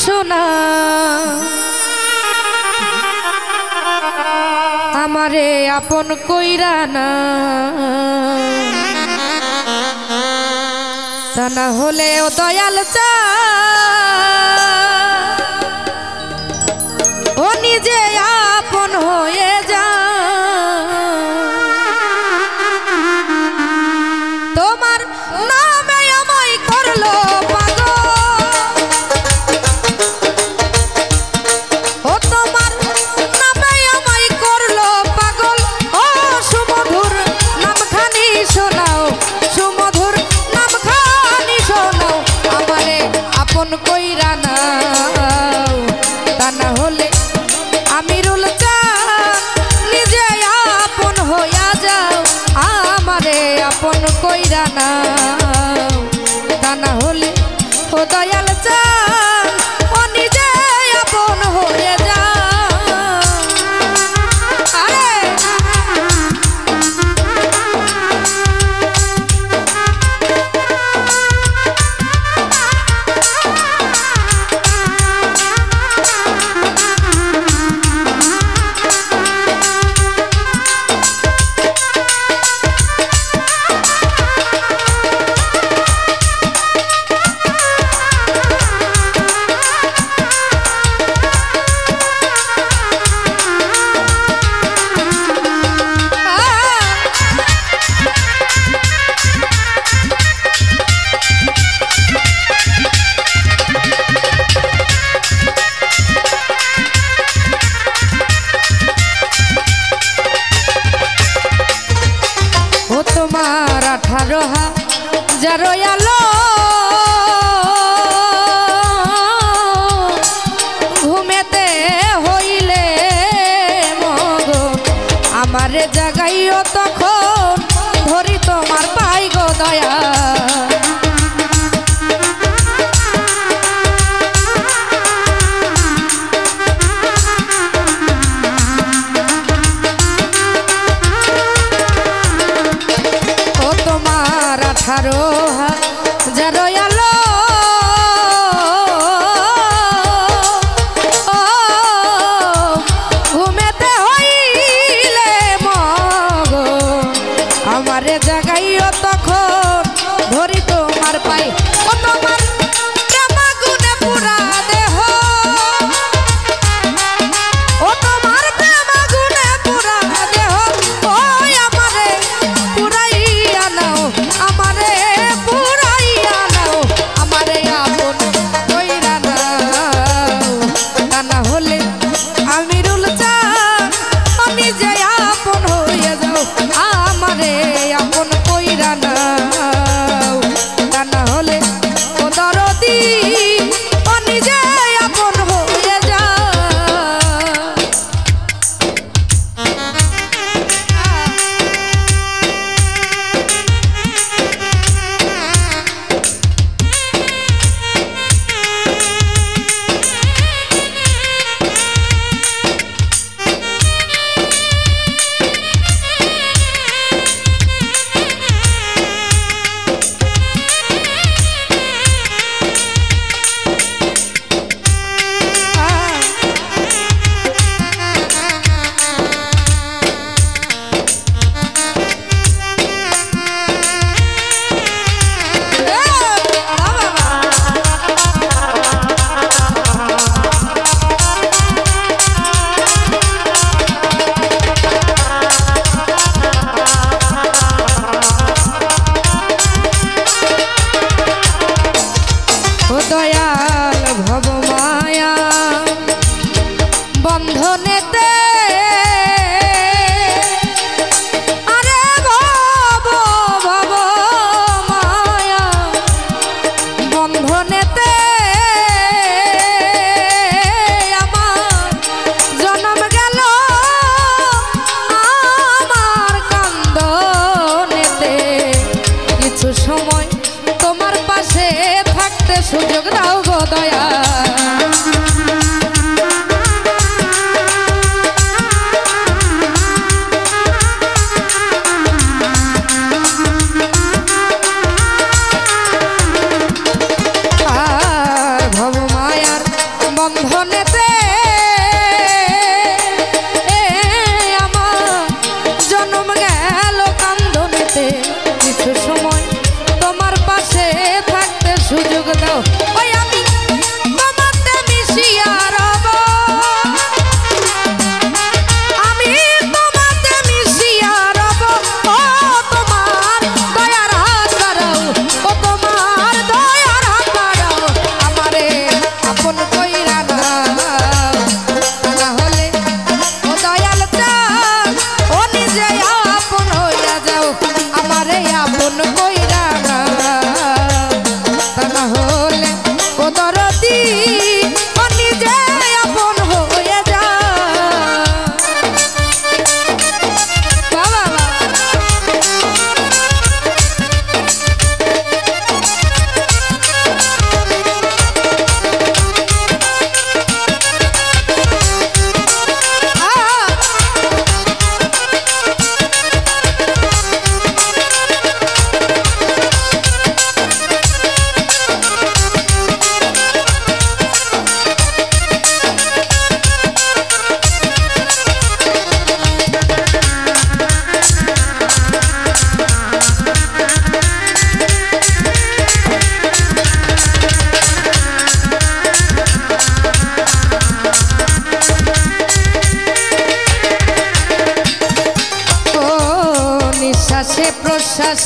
সোনা আমারে আপন কইরা না, তা না হলে ও দয়াল চা ও নিজে আপন হয়ে যা। তোমার নামে আমায় করলো পাগল, ও তোমার নামে আমায় করলো পাগল। ও সুমধুর নামখানি শোনাও, সুমধুর নামখানি শোনাও, আমারে আপন কইরা নাও, তা না হলে আমিরুল চাঁদ নিজে আপন হইয়া যাও। আমারে আপন কইরা নাও, তা না হলে ও দয়াল চাঁদ ও নিজে আপন হয়ে যাও। আরে তোমার 18,000 আলো ঘুমেতে হইলে মগন আমারে জাগাইও তখন ধরি তোমার পাই গো দয়া। তোমার 18,000 আলো ঘুমেতে হইলে মগন আমারে জাগাইও তখন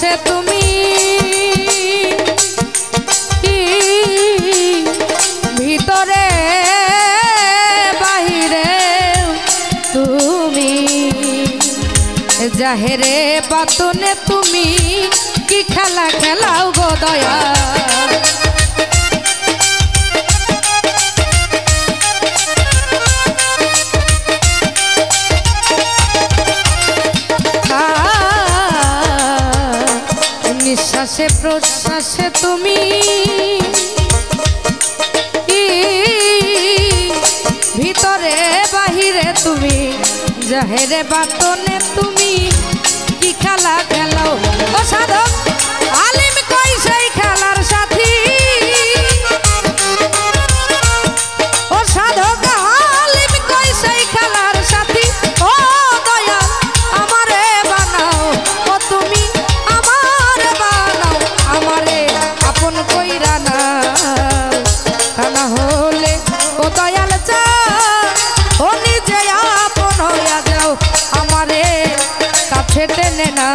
নিঃশ্বাসে তুমি ভিতরে বাহিরে তুমি জাহেরে বাতনে তুমি কি খেলা খেলাও গো দয়া নিঃশ্বাসে প্রশ্বাসে তুমি ভিতরে বাহিরে তুমি জাহেরে বাতনে তুমি কি খেলা খেলাও ও সাধক আলিম কই সেই খেলার সাথী ও সাধক আলিম কই সেই খেলার সাথী ও দয়া আমারে বানাও ও তুমি আমারে বানাও আমারে আপন কইরা না না হলে ও দয়াল চা ও নিজে আপন হইয়া যাও আমারে কাছে টেনে না